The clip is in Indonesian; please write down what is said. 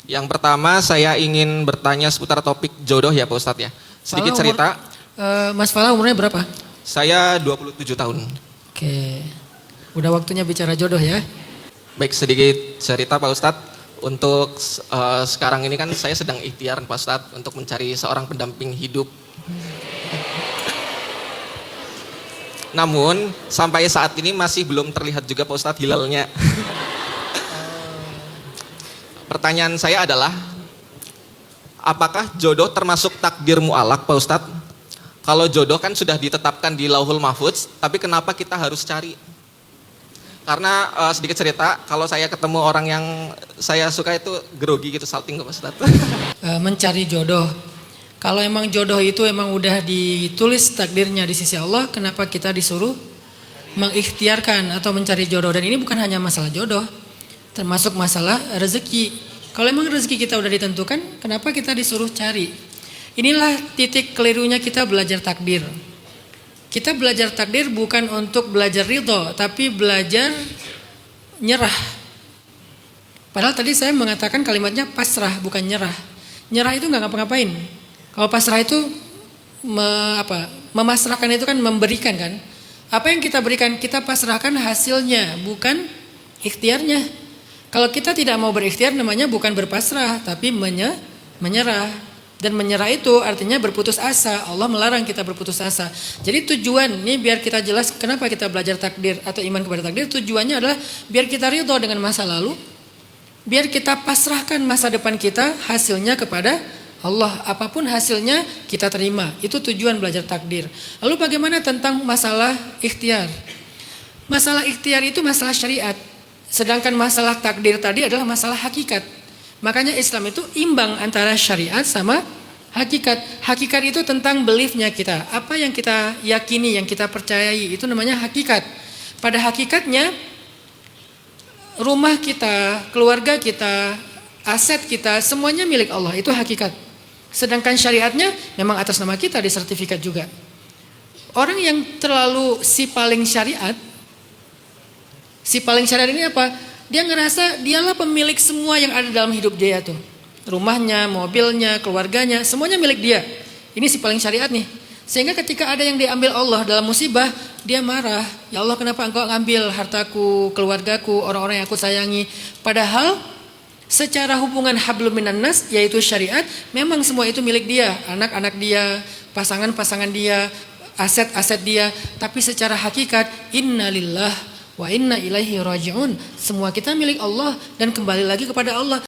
Yang pertama saya ingin bertanya seputar topik jodoh ya Pak Ustadz ya. Sedikit cerita. Mas Fala umurnya berapa? Saya 27 tahun. Oke, udah waktunya bicara jodoh ya. Baik, sedikit cerita Pak Ustadz. Untuk sekarang ini kan saya sedang ikhtiar Pak Ustadz untuk mencari seorang pendamping hidup. Namun sampai saat ini masih belum terlihat juga Pak Ustadz hilalnya. Pertanyaan saya adalah, apakah jodoh termasuk takdir mu'alak Pak Ustadz? Kalau jodoh kan sudah ditetapkan di Lauhul Mahfudz, tapi kenapa kita harus cari? Karena sedikit cerita, kalau saya ketemu orang yang saya suka itu grogi gitu, salting Pak Ustadz. Mencari jodoh. Kalau emang jodoh itu emang udah ditulis takdirnya di sisi Allah, kenapa kita disuruh mengikhtiarkan atau mencari jodoh? Dan ini bukan hanya masalah jodoh, termasuk masalah rezeki. Kalau emang rezeki kita udah ditentukan, kenapa kita disuruh cari? Inilah titik kelirunya kita belajar takdir. Kita belajar takdir bukan untuk belajar ridho, tapi belajar nyerah. Padahal tadi saya mengatakan kalimatnya pasrah, bukan nyerah. Nyerah itu nggak ngapa-ngapain. Kalau pasrah itu memasrahkan itu kan memberikan kan. Apa yang kita berikan, kita pasrahkan hasilnya, bukan ikhtiarnya. Kalau kita tidak mau berikhtiar namanya bukan berpasrah, tapi menyerah. Dan menyerah itu artinya berputus asa. Allah melarang kita berputus asa. Jadi tujuan, ini biar kita jelas kenapa kita belajar takdir atau iman kepada takdir. Tujuannya adalah biar kita ridho dengan masa lalu. Biar kita pasrahkan masa depan kita hasilnya kepada Allah. Apapun hasilnya kita terima. Itu tujuan belajar takdir. Lalu bagaimana tentang masalah ikhtiar? Masalah ikhtiar itu masalah syariat. Sedangkan masalah takdir tadi adalah masalah hakikat. Makanya Islam itu imbang antara syariat sama hakikat. Hakikat itu tentang beliefnya kita. Apa yang kita yakini, yang kita percayai, itu namanya hakikat. Pada hakikatnya, rumah kita, keluarga kita, aset kita, semuanya milik Allah. Itu hakikat. Sedangkan syariatnya memang atas nama kita di sertifikat juga. Orang yang terlalu si paling syariat ini apa? Dia ngerasa dialah pemilik semua yang ada dalam hidup dia tuh. Rumahnya, mobilnya, keluarganya, semuanya milik dia. Ini si paling syariat nih. Sehingga ketika ada yang diambil Allah dalam musibah, dia marah. Ya Allah, kenapa engkau ngambil hartaku, keluargaku, orang-orang yang aku sayangi. Padahal secara hubungan hablum minan nas, yaitu syariat, memang semua itu milik dia. Anak-anak dia, pasangan-pasangan dia, aset-aset dia. Tapi secara hakikat, innalillah wa inna ilaihi raji'un. Semua kita milik Allah dan kembali lagi kepada Allah.